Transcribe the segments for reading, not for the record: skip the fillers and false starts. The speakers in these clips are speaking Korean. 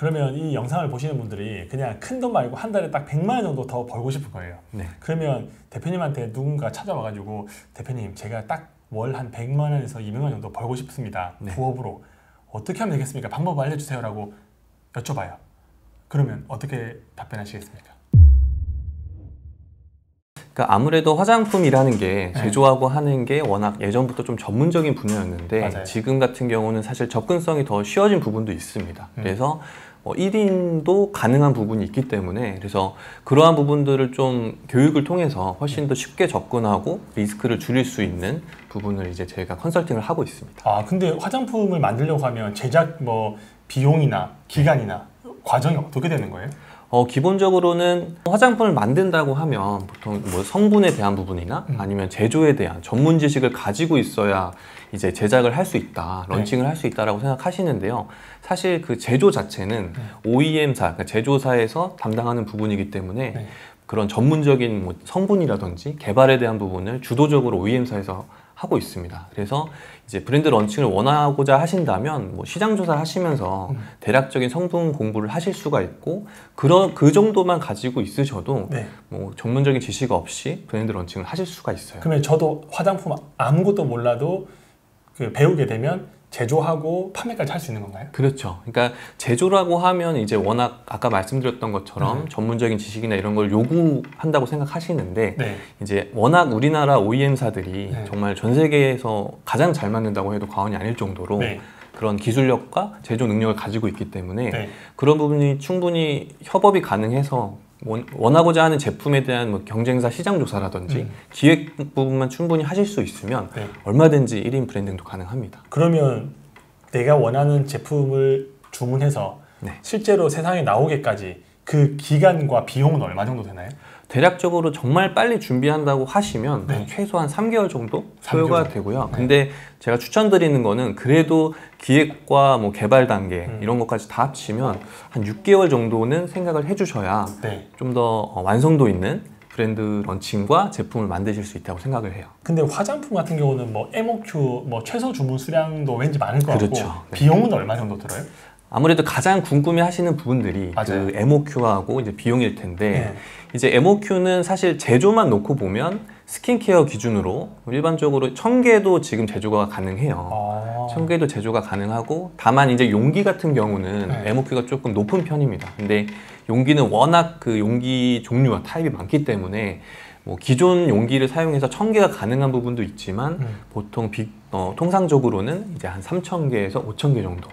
그러면 이 영상을 보시는 분들이 그냥 큰 돈 말고 한 달에 딱 100만 원 정도 더 벌고 싶을 거예요. 네. 그러면 대표님한테 누군가 찾아와가지고 대표님 제가 딱 월 한 100만 원에서 200만 원 정도 벌고 싶습니다. 네. 부업으로. 어떻게 하면 되겠습니까? 방법 알려주세요 라고 여쭤봐요. 그러면 어떻게 답변하시겠습니까? 그러니까 아무래도 화장품이라는 게 제조하고 하는 게 워낙 예전부터 좀 전문적인 분야였는데 맞아요. 지금 같은 경우는 사실 접근성이 더 쉬워진 부분도 있습니다. 그래서 1인도 가능한 부분이 있기 때문에 그래서 그러한 부분들을 좀 교육을 통해서 훨씬 더 쉽게 접근하고 리스크를 줄일 수 있는 부분을 이제 저희가 컨설팅을 하고 있습니다. 아 근데 화장품을 만들려고 하면 제작 뭐 비용이나 기간이나 과정이 어떻게 되는 거예요? 기본적으로는 화장품을 만든다고 하면 보통 뭐 성분에 대한 부분이나 아니면 제조에 대한 전문 지식을 가지고 있어야 이제 제작을 할 수 있다, 런칭을 할 수 있다라고 생각하시는데요. 사실 그 제조 자체는 OEM사, 그러니까 제조사에서 담당하는 부분이기 때문에 그런 전문적인 뭐 성분이라든지 개발에 대한 부분을 주도적으로 OEM사에서 하고 있습니다. 그래서 이제 브랜드 런칭을 원하고자 하신다면 뭐 시장 조사를 하시면서 대략적인 성분 공부를 하실 수가 있고 그 정도만 가지고 있으셔도 뭐 전문적인 지식 없이 브랜드 런칭을 하실 수가 있어요. 그러면 저도 화장품 아무것도 몰라도 배우게 되면 제조하고 판매까지 할 수 있는 건가요? 그렇죠. 그러니까 제조라고 하면 이제 워낙 아까 말씀드렸던 것처럼 전문적인 지식이나 이런 걸 요구한다고 생각하시는데 이제 워낙 우리나라 OEM사들이 정말 전 세계에서 가장 잘 만든다고 해도 과언이 아닐 정도로 그런 기술력과 제조 능력을 가지고 있기 때문에 그런 부분이 충분히 협업이 가능해서 원하고자 하는 제품에 대한 뭐 경쟁사 시장 조사라든지 기획 부분만 충분히 하실 수 있으면 얼마든지 1인 브랜딩도 가능합니다. 그러면 내가 원하는 제품을 주문해서 실제로 세상에 나오기까지 그 기간과 비용은 얼마 정도 되나요? 대략적으로 정말 빨리 준비한다고 하시면 최소한 3개월 정도 소요가 되고요. 근데 제가 추천드리는 거는 그래도 기획과 뭐 개발 단계 이런 것까지 다 합치면 한 6개월 정도는 생각을 해주셔야 좀 더 완성도 있는 브랜드 런칭과 제품을 만드실 수 있다고 생각을 해요. 근데 화장품 같은 경우는 뭐 MOQ, 뭐 최소 주문 수량도 왠지 많을 것 같고 비용은 얼마 정도 들어요? 아무래도 가장 궁금해 하시는 부분들이 그 MOQ하고 이제 비용일 텐데 이제 MOQ는 사실 제조만 놓고 보면 스킨케어 기준으로 일반적으로 1000개도 지금 제조가 가능해요. 1000개도 제조가 가능하고 다만 이제 용기 같은 경우는 MOQ가 조금 높은 편입니다. 근데 용기는 워낙 그 용기 종류와 타입이 많기 때문에 뭐 기존 용기를 사용해서 1000개가 가능한 부분도 있지만 보통 통상적으로는 이제 한 3000개에서 5000개 정도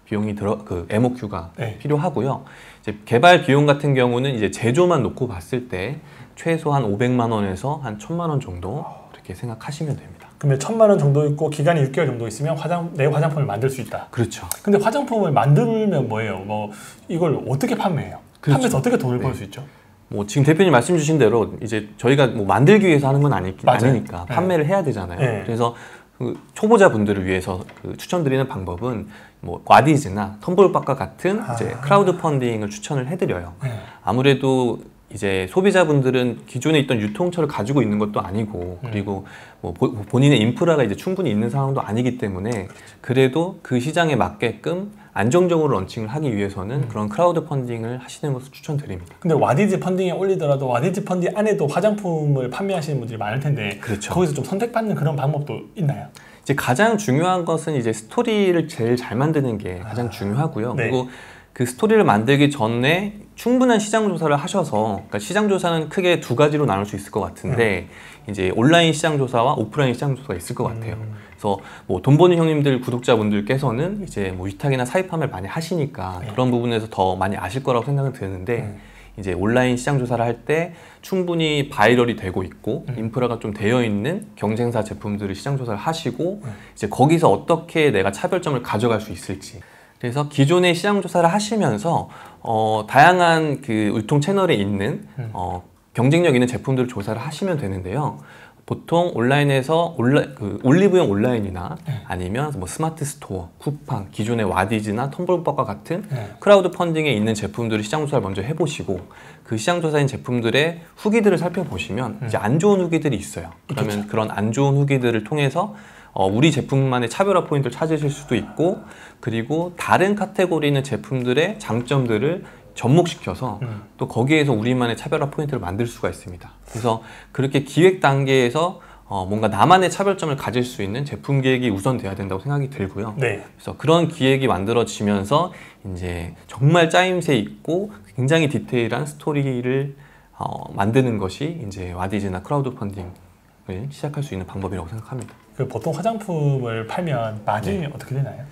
비용이 그 MOQ가 필요하고요. 이제 개발 비용 같은 경우는 이제 제조만 놓고 봤을 때 최소한 500만 원에서 한 1000만 원 정도 이렇게 생각하시면 됩니다. 그러면 1000만 원 정도 있고 기간이 6개월 정도 있으면 내 화장품을 만들 수 있다. 그렇죠. 근데 화장품을 만들면 뭐예요? 뭐 이걸 어떻게 판매해요? 판매해서 어떻게 돈을 벌 수 있죠? 뭐 지금 대표님 말씀 주신 대로 이제 저희가 뭐 만들기 위해서 하는 건 아니니까 판매를 해야 되잖아요. 그래서 그 초보자분들을 위해서 추천드리는 방법은 뭐 와디즈나 텀블벅과 같은 이제 크라우드 펀딩을 추천을 해드려요. 아무래도 이제 소비자분들은 기존에 있던 유통처를 가지고 있는 것도 아니고 그리고 뭐 본인의 인프라가 이제 충분히 있는 상황도 아니기 때문에 그래도 그 시장에 맞게끔 안정적으로 런칭을 하기 위해서는 그런 크라우드 펀딩을 하시는 것을 추천드립니다. 근데 와디즈 펀딩에 올리더라도 와디즈 펀딩 안에도 화장품을 판매하시는 분들이 많을 텐데 거기서 좀 선택받는 그런 방법도 있나요? 이제 가장 중요한 것은 이제 스토리를 제일 잘 만드는 게 가장 중요하고요. 그리고 그 스토리를 만들기 전에 충분한 시장 조사를 하셔서, 그러니까 시장 조사는 크게 두 가지로 나눌 수 있을 것 같은데 이제 온라인 시장 조사와 오프라인 시장 조사가 있을 것 같아요. 그래서 뭐 돈 버는 형님들 구독자분들께서는 이제 뭐 위탁이나 사입 판매를 많이 하시니까 그런 부분에서 더 많이 아실 거라고 생각은 드는데 이제 온라인 시장 조사를 할 때 충분히 바이럴이 되고 있고 인프라가 좀 되어 있는 경쟁사 제품들을 시장 조사를 하시고 이제 거기서 어떻게 내가 차별점을 가져갈 수 있을지, 그래서 기존의 시장 조사를 하시면서 다양한 그 유통 채널에 있는 경쟁력 있는 제품들을 조사를 하시면 되는데요. 보통 온라인에서 올리브영 온라인이나 아니면 뭐 스마트 스토어, 쿠팡, 기존의 와디즈나 텀블벅과 같은 크라우드 펀딩에 있는 제품들을 시장 조사를 먼저 해보시고 그 시장 조사인 제품들의 후기들을 살펴보시면 이제 안 좋은 후기들이 있어요. 그러면 그런 안 좋은 후기들을 통해서 우리 제품만의 차별화 포인트를 찾으실 수도 있고, 그리고 다른 카테고리 있는 제품들의 장점들을 접목시켜서 또 거기에서 우리만의 차별화 포인트를 만들 수가 있습니다. 그래서 그렇게 기획 단계에서 뭔가 나만의 차별점을 가질 수 있는 제품 기획이 우선돼야 된다고 생각이 들고요. 네. 그래서 그런 기획이 만들어지면서 이제 정말 짜임새 있고 굉장히 디테일한 스토리를 만드는 것이 이제 와디즈나 크라우드 펀딩을 시작할 수 있는 방법이라고 생각합니다. 그 보통 화장품을 팔면 마진이 어떻게 되나요?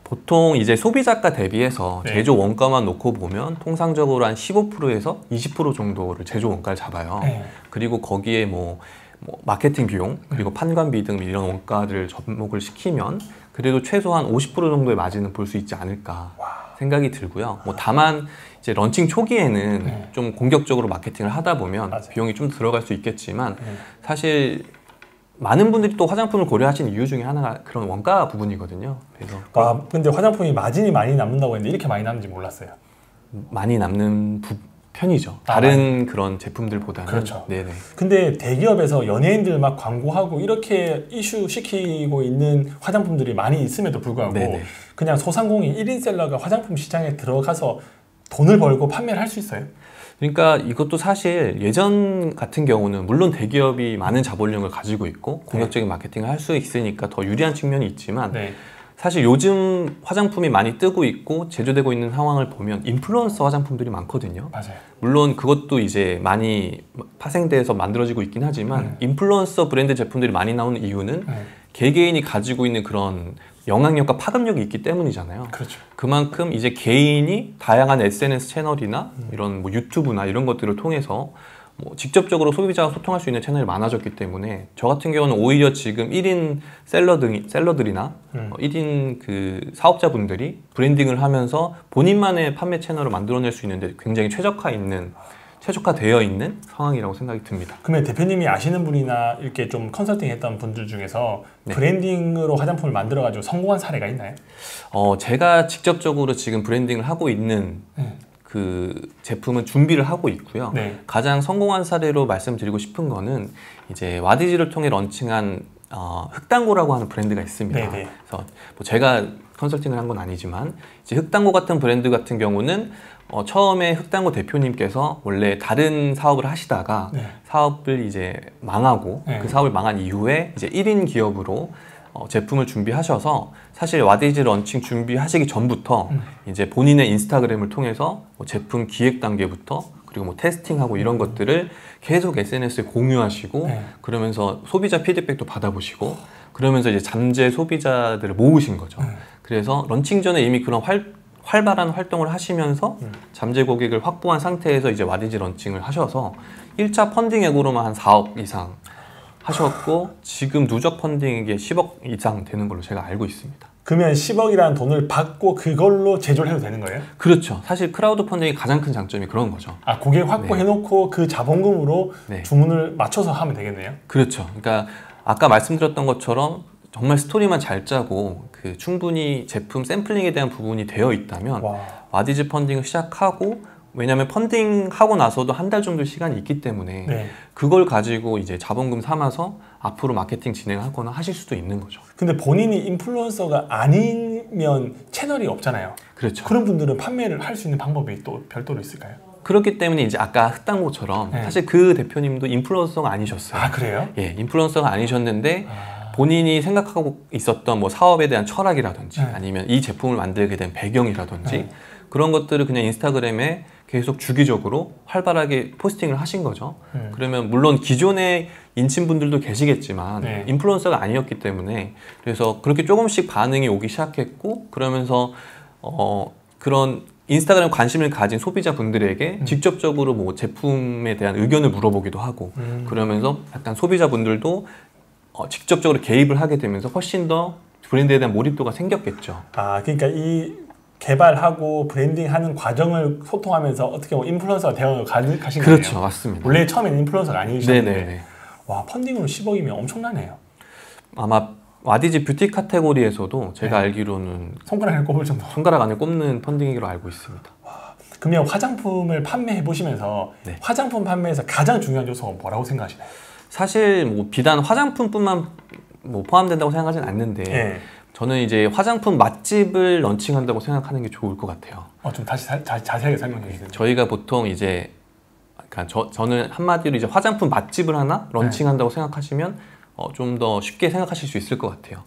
보통 이제 소비자가 대비해서 네. 제조 원가만 놓고 보면 통상적으로 한 15%에서 20% 정도를 제조 원가를 잡아요. 네. 그리고 거기에 뭐 마케팅 비용 그리고 판관비 등 이런 원가를 접목을 시키면 그래도 최소한 50% 정도의 마진은 볼 수 있지 않을까 생각이 들고요. 다만 이제 런칭 초기에는 좀 공격적으로 마케팅을 하다 보면 맞아요. 비용이 좀 들어갈 수 있겠지만 사실 많은 분들이 또 화장품을 고려하시는 이유 중에 하나가 그런 원가 부분이거든요. 그래서 근데 화장품이 마진이 많이 남는다고 했는데 이렇게 많이 남는지 몰랐어요. 많이 남는 편이죠. 다른 그런 제품들보다는. 그렇죠. 네네. 근데 대기업에서 연예인들 막 광고하고 이렇게 이슈 시키고 있는 화장품들이 많이 있음에도 불구하고 네네. 그냥 소상공인 1인 셀러가 화장품 시장에 들어가서 돈을 벌고 판매를 할 수 있어요? 그러니까 이것도 사실 예전 같은 경우는 물론 대기업이 많은 자본력을 가지고 있고 공격적인 마케팅을 할 수 있으니까 더 유리한 측면이 있지만 사실 요즘 화장품이 많이 뜨고 있고 제조되고 있는 상황을 보면 인플루언서 화장품들이 많거든요. 맞아요. 물론 그것도 이제 많이 파생돼서 만들어지고 있긴 하지만 인플루언서 브랜드 제품들이 많이 나오는 이유는 개개인이 가지고 있는 그런 영향력과 파급력이 있기 때문이잖아요. 그렇죠. 그만큼 이제 개인이 다양한 SNS 채널이나 이런 유튜브나 이런 것들을 통해서 직접적으로 소비자와 소통할 수 있는 채널이 많아졌기 때문에 저 같은 경우는 오히려 지금 1인 셀러들이나 1인 그 사업자분들이 브랜딩을 하면서 본인만의 판매 채널을 만들어낼 수 있는데 굉장히 최적화되어 있는 상황이라고 생각이 듭니다. 그러면 대표님이 아시는 분이나 이렇게 좀 컨설팅 했던 분들 중에서 브랜딩으로 화장품을 만들어가지고 성공한 사례가 있나요? 제가 직접적으로 지금 브랜딩을 하고 있는 그 제품은 준비를 하고 있고요. 가장 성공한 사례로 말씀드리고 싶은 거는 이제 와디즈를 통해 런칭한 흑당고라고 하는 브랜드가 있습니다. 그래서 제가 컨설팅을 한 건 아니지만 이제 흑당고 같은 브랜드 같은 경우는 처음에 흑당고 대표님께서 원래 다른 사업을 하시다가 사업을 이제 망하고 그 사업을 망한 이후에 이제 1인 기업으로 제품을 준비하셔서 사실 와디즈 런칭 준비하시기 전부터 이제 본인의 인스타그램을 통해서 제품 기획 단계부터 그리고 테스팅하고 이런 것들을 계속 SNS에 공유하시고 그러면서 소비자 피드백도 받아보시고 그러면서 이제 잠재 소비자들을 모으신 거죠. 그래서 런칭 전에 이미 그런 활발한 활동을 하시면서 잠재 고객을 확보한 상태에서 이제 와디즈 런칭을 하셔서 1차 펀딩액으로만 한 4억 이상 하셨고 지금 누적 펀딩액이 10억 이상 되는 걸로 제가 알고 있습니다. 그러면 10억이라는 돈을 받고 그걸로 제조를 해도 되는 거예요? 그렇죠. 사실 크라우드 펀딩의 가장 큰 장점이 그런 거죠. 고객 확보해놓고 그 자본금으로 주문을 맞춰서 하면 되겠네요? 그렇죠. 그러니까 아까 말씀드렸던 것처럼 정말 스토리만 잘 짜고 충분히 제품 샘플링에 대한 부분이 되어 있다면 와디즈 펀딩을 시작하고 왜냐하면 펀딩하고 나서도 한 달 정도 시간이 있기 때문에 그걸 가지고 이제 자본금 삼아서 앞으로 마케팅 진행하거나 하실 수도 있는 거죠. 근데 본인이 인플루언서가 아니면 채널이 없잖아요. 그렇죠. 그런 분들은 판매를 할 수 있는 방법이 또 별도로 있을까요? 그렇기 때문에 이제 아까 흑당고처럼 사실 그 대표님도 인플루언서가 아니셨어요. 그래요? 예, 인플루언서가 아니셨는데 본인이 생각하고 있었던 사업에 대한 철학이라든지 아니면 이 제품을 만들게 된 배경이라든지 그런 것들을 그냥 인스타그램에 계속 주기적으로 활발하게 포스팅을 하신 거죠. 그러면 물론 기존의 인친분들도 계시겠지만 인플루언서가 아니었기 때문에 그래서 그렇게 조금씩 반응이 오기 시작했고 그러면서 그런 인스타그램 관심을 가진 소비자분들에게 직접적으로 제품에 대한 의견을 물어보기도 하고 그러면서 약간 소비자분들도 직접적으로 개입을 하게 되면서 훨씬 더 브랜드에 대한 몰입도가 생겼겠죠. 그러니까 이 개발하고 브랜딩하는 과정을 소통하면서 어떻게 보면 인플루언서가 되어 가신 거예요? 그렇죠. 맞습니다. 원래 처음에는 인플루언서가 아니셨는데 네네네. 펀딩으로 10억이면 엄청나네요. 아마 와디즈 뷰티 카테고리에서도 제가 알기로는 손가락 안에 꼽을 정도. 손가락 안에 꼽는 펀딩으로 알고 있습니다. 그러면 화장품을 판매해 보시면서 화장품 판매에서 가장 중요한 요소가 뭐라고 생각하시나요? 사실 비단 화장품뿐만 뭐 포함된다고 생각하진 않는데 저는 이제 화장품 맛집을 런칭한다고 생각하는 게 좋을 것 같아요. 좀 다시 자세하게 설명해 주세요. 저희가 보통 이제 그러니까 저는 한마디로 이제 화장품 맛집을 하나 런칭한다고 생각하시면 좀 더 쉽게 생각하실 수 있을 것 같아요.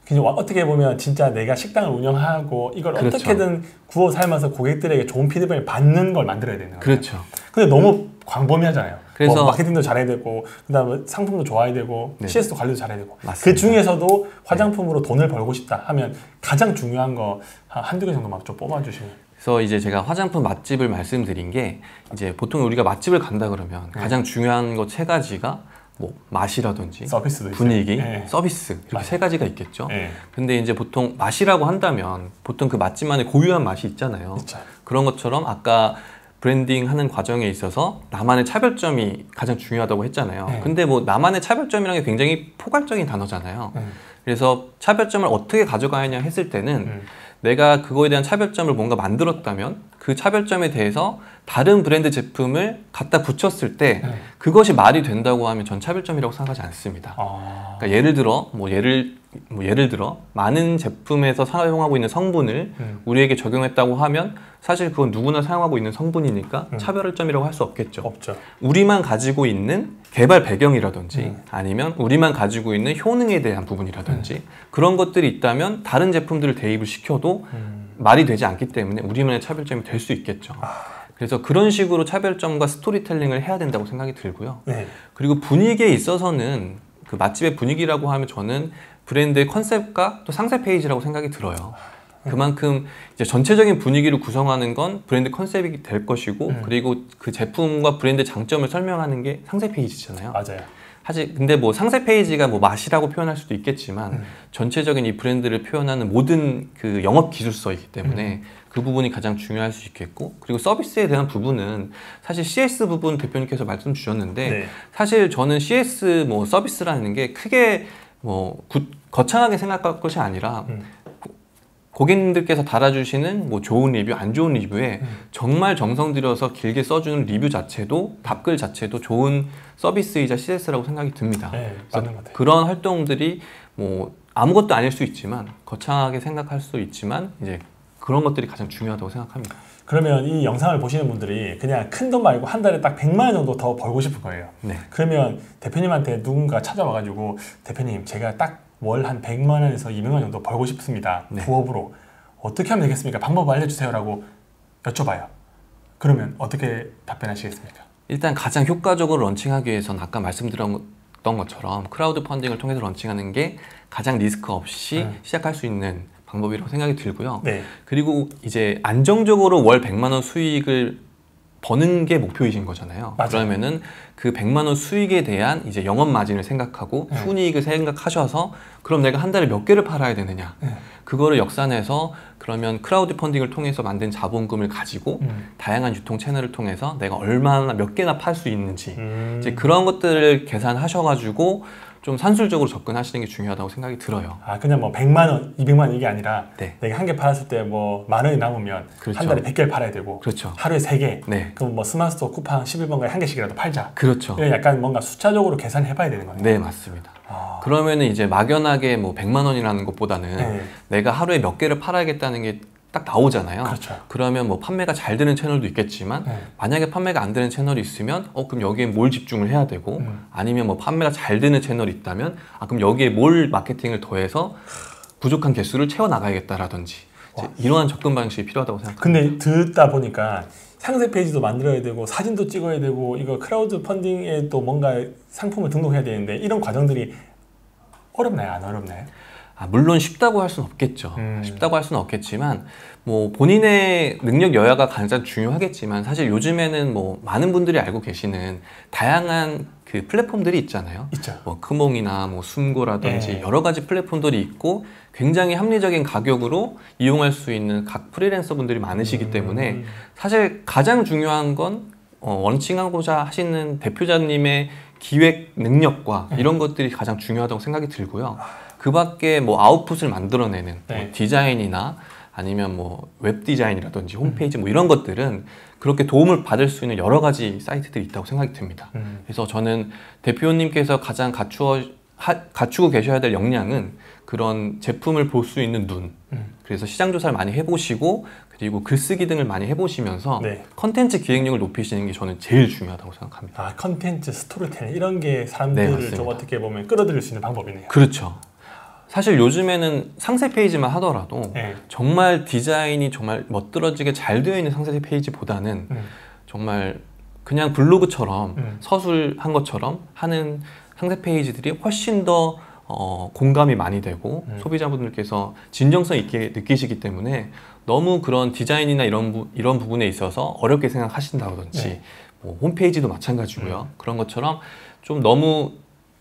그냥 어떻게 보면 진짜 내가 식당을 운영하고 이걸 그렇죠. 어떻게든 구워 삶아서 고객들에게 좋은 피드백을 받는 걸 만들어야 되는 거예요. 그렇죠. 근데 너무 광범위하잖아요. 그래서 마케팅도 잘해야 되고, 그다음에 상품도 좋아야 되고, CS도 관리도 잘해야 되고. 맞습니다. 그 중에서도 화장품으로 돈을 벌고 싶다 하면 가장 중요한 거 한두 개 정도만 좀 뽑아주시면. 그래서 이제 제가 화장품 맛집을 말씀드린 게 이제 보통 우리가 맛집을 간다 그러면 가장 중요한 것 3가지가 뭐 맛이라든지 분위기, 서비스 이렇게 3가지가 있겠죠. 근데 이제 보통 맛이라고 한다면 보통 그 맛집만의 고유한 맛이 있잖아요. 그쵸. 그런 것처럼 아까 브랜딩 하는 과정에 있어서 나만의 차별점이 가장 중요하다고 했잖아요. 근데 뭐 나만의 차별점이라는 게 굉장히 포괄적인 단어잖아요. 그래서 차별점을 어떻게 가져가느냐 했을 때는 내가 그거에 대한 차별점을 뭔가 만들었다면 그 차별점에 대해서 다른 브랜드 제품을 갖다 붙였을 때 그것이 말이 된다고 하면 전 차별점이라고 생각하지 않습니다. 그러니까 예를 들어 많은 제품에서 사용하고 있는 성분을 우리에게 적용했다고 하면 사실 그건 누구나 사용하고 있는 성분이니까 차별점이라고 할 수 없겠죠. 없죠. 우리만 가지고 있는 개발 배경이라든지 아니면 우리만 가지고 있는 효능에 대한 부분이라든지 그런 것들이 있다면 다른 제품들을 대입을 시켜도 말이 되지 않기 때문에 우리만의 차별점이 될 수 있겠죠. 그래서 그런 식으로 차별점과 스토리텔링을 해야 된다고 생각이 들고요. 그리고 분위기에 있어서는 그 맛집의 분위기라고 하면 저는 브랜드의 컨셉과 또 상세 페이지라고 생각이 들어요. 그만큼 이제 전체적인 분위기를 구성하는 건 브랜드 컨셉이 될 것이고 그리고 그 제품과 브랜드 장점을 설명하는 게 상세 페이지잖아요. 맞아요. 근데 뭐 상세 페이지가 뭐 맛이라고 표현할 수도 있겠지만 전체적인 이 브랜드를 표현하는 모든 그 영업 기술서이기 때문에 그 부분이 가장 중요할 수 있겠고 그리고 서비스에 대한 부분은 사실 CS 부분 대표님께서 말씀 주셨는데 사실 저는 CS 뭐 서비스라는 게 크게 뭐 거창하게 생각할 것이 아니라 고객님들께서 달아주시는 뭐 좋은 리뷰, 안 좋은 리뷰에 정말 정성 들여서 길게 써주는 리뷰 자체도 답글 자체도 좋은 서비스이자 CS라고 생각이 듭니다. 맞는 것 같아요. 그런 활동들이 뭐 아무것도 아닐 수 있지만 거창하게 생각할 수 있지만 이제 그런 것들이 가장 중요하다고 생각합니다. 그러면 이 영상을 보시는 분들이 그냥 큰 돈 말고 한 달에 딱 100만 원 정도 더 벌고 싶을 거예요. 그러면 대표님한테 누군가 찾아와가지고 대표님 제가 딱 월 한 100만 원에서 200만 원 정도 벌고 싶습니다. 부업으로. 어떻게 하면 되겠습니까? 방법 알려주세요 라고 여쭤봐요. 그러면 어떻게 답변하시겠습니까? 일단 가장 효과적으로 런칭하기 위해서는 아까 말씀드렸던 것처럼 크라우드 펀딩을 통해서 런칭하는 게 가장 리스크 없이 시작할 수 있는 방법이라고 생각이 들고요. 그리고 이제 안정적으로 월 100만 원 수익을 버는 게 목표이신 거잖아요. 맞아요. 그러면은 그 100만 원 수익에 대한 이제 영업 마진을 생각하고 순이익을 생각하셔서 그럼 내가 한 달에 몇 개를 팔아야 되느냐. 그거를 역산해서 그러면 크라우드 펀딩을 통해서 만든 자본금을 가지고 다양한 유통 채널을 통해서 내가 얼마나 몇 개나 팔 수 있는지 이제 그런 것들을 계산하셔가지고 좀 산술적으로 접근하시는 게 중요하다고 생각이 들어요. 그냥 뭐 100만 원, 200만 원 이게 아니라 내가 한 개 팔았을 때 뭐 만 원이 남으면 한 달에 100개를 팔아야 되고 하루에 3개. 그럼 뭐 스마트스토어 쿠팡 11번가에 한 개씩이라도 팔자. 이런 약간 뭔가 숫자적으로 계산해 봐야 되는 거네요. 네, 맞습니다. 그러면은 이제 막연하게 뭐 100만 원이라는 것보다는 내가 하루에 몇 개를 팔아야겠다는 게 딱 나오잖아요. 그러면 뭐 판매가 잘 되는 채널도 있겠지만 만약에 판매가 안 되는 채널이 있으면 그럼 여기에 뭘 집중을 해야 되고 아니면 뭐 판매가 잘 되는 채널이 있다면 그럼 여기에 뭘 마케팅을 더해서 부족한 개수를 채워나가야겠다라든지 이러한 접근 방식이 필요하다고 생각합니다. 근데 듣다 보니까 상세 페이지도 만들어야 되고 사진도 찍어야 되고 이거 크라우드 펀딩에 또 뭔가 상품을 등록해야 되는데 이런 과정들이 어렵나요? 안 어렵나요? 물론 쉽다고 할 수는 없겠죠. 쉽다고 할 수는 없겠지만 뭐 본인의 능력 여하가 가장 중요하겠지만 사실 요즘에는 뭐 많은 분들이 알고 계시는 다양한 그 플랫폼들이 있잖아요. 뭐 크몽이나 뭐 숨고라든지 여러 가지 플랫폼들이 있고 굉장히 합리적인 가격으로 이용할 수 있는 각 프리랜서 분들이 많으시기 때문에 사실 가장 중요한 건 런칭하고자 하시는 대표자님의 기획 능력과 이런 것들이 가장 중요하다고 생각이 들고요. 그 밖에 뭐 아웃풋을 만들어내는 뭐 디자인이나 아니면 뭐 웹 디자인이라든지 홈페이지 뭐 이런 것들은 그렇게 도움을 받을 수 있는 여러 가지 사이트들이 있다고 생각이 듭니다. 그래서 저는 대표님께서 가장 갖추어 갖추고 계셔야 될 역량은 그런 제품을 볼 수 있는 눈, 그래서 시장 조사를 많이 해보시고 그리고 글쓰기 등을 많이 해보시면서 컨텐츠 기획력을 높이시는 게 저는 제일 중요하다고 생각합니다. 아, 컨텐츠, 스토리텔링 이런 게 사람들을 좀 어떻게 보면 끌어들일 수 있는 방법이네요. 그렇죠. 사실 요즘에는 상세 페이지만 하더라도 정말 디자인이 정말 멋들어지게 잘 되어 있는 상세 페이지보다는 정말 그냥 블로그처럼 서술한 것처럼 하는 상세 페이지들이 훨씬 더 공감이 많이 되고 소비자분들께서 진정성 있게 느끼시기 때문에 너무 그런 디자인이나 이런 부분에 있어서 어렵게 생각하신다든지 뭐 홈페이지도 마찬가지고요. 그런 것처럼 좀 너무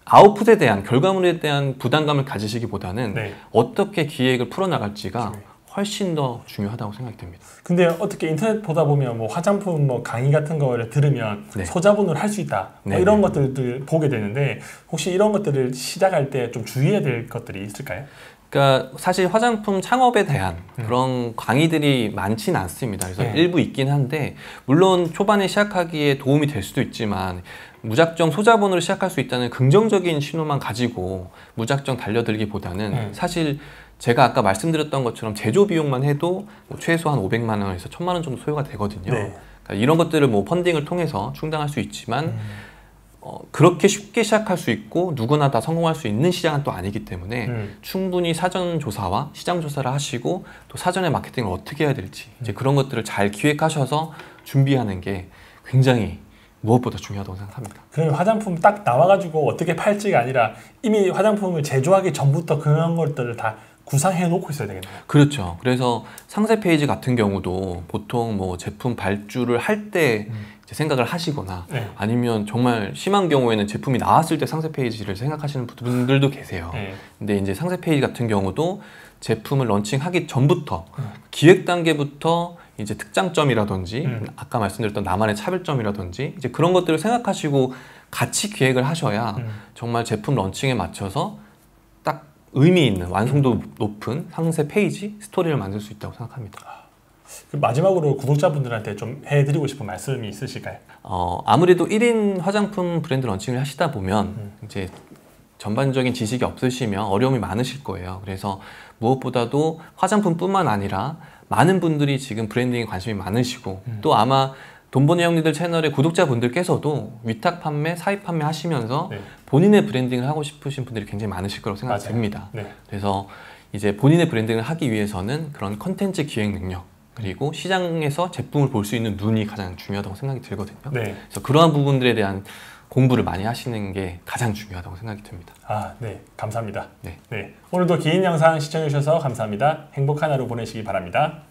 아웃풋에 대한 결과물에 대한 부담감을 가지시기보다는 어떻게 기획을 풀어나갈지가 훨씬 더 중요하다고 생각이 됩니다. 근데 어떻게 인터넷 보다 보면 뭐 화장품 뭐 강의 같은 거를 들으면 소자본으로 할 수 있다 뭐 이런 것들을 보게 되는데 혹시 이런 것들을 시작할 때 좀 주의해야 될 것들이 있을까요? 그러니까 사실 화장품 창업에 대한 그런 강의들이 많지는 않습니다. 그래서 일부 있긴 한데 물론 초반에 시작하기에 도움이 될 수도 있지만 무작정 소자본으로 시작할 수 있다는 긍정적인 신호만 가지고 무작정 달려들기보다는 사실 제가 아까 말씀드렸던 것처럼 제조 비용만 해도 뭐 최소한 500만 원에서 1000만 원 정도 소요가 되거든요. 그러니까 이런 것들을 뭐 펀딩을 통해서 충당할 수 있지만 그렇게 쉽게 시작할 수 있고 누구나 다 성공할 수 있는 시장은 또 아니기 때문에 충분히 사전 조사와 시장 조사를 하시고 또 사전에 마케팅을 어떻게 해야 될지 이제 그런 것들을 잘 기획하셔서 준비하는 게 굉장히 무엇보다 중요하다고 생각합니다. 그럼 화장품 딱 나와가지고 어떻게 팔지가 아니라 이미 화장품을 제조하기 전부터 그런 것들을 다 구상해 놓고 있어야 되겠네요. 그렇죠. 그래서 상세 페이지 같은 경우도 보통 뭐 제품 발주를 할 때 생각을 하시거나 아니면 정말 심한 경우에는 제품이 나왔을 때 상세 페이지를 생각하시는 분들도 계세요. 근데 이제 상세 페이지 같은 경우도 제품을 런칭하기 전부터 기획 단계부터 이제 특장점이라든지 아까 말씀드렸던 나만의 차별점이라든지 이제 그런 것들을 생각하시고 같이 기획을 하셔야 정말 제품 런칭에 맞춰서 딱 의미 있는 완성도 높은 상세 페이지, 스토리를 만들 수 있다고 생각합니다. 마지막으로 구독자분들한테 좀 해드리고 싶은 말씀이 있으실까요? 아무래도 1인 화장품 브랜드 런칭을 하시다 보면 이제 전반적인 지식이 없으시면 어려움이 많으실 거예요. 그래서 무엇보다도 화장품뿐만 아니라 많은 분들이 지금 브랜딩에 관심이 많으시고 또 아마 돈버니 형님들 채널의 구독자분들께서도 위탁 판매, 사입 판매 하시면서 본인의 브랜딩을 하고 싶으신 분들이 굉장히 많으실 거라고 생각이 됩니다. 그래서 이제 본인의 브랜딩을 하기 위해서는 그런 컨텐츠 기획 능력 그리고 시장에서 제품을 볼 수 있는 눈이 가장 중요하다고 생각이 들거든요. 그래서 그러한 부분들에 대한 공부를 많이 하시는 게 가장 중요하다고 생각이 듭니다. 네. 감사합니다. 오늘도 긴 영상 시청해 주셔서 감사합니다. 행복한 하루 보내시기 바랍니다.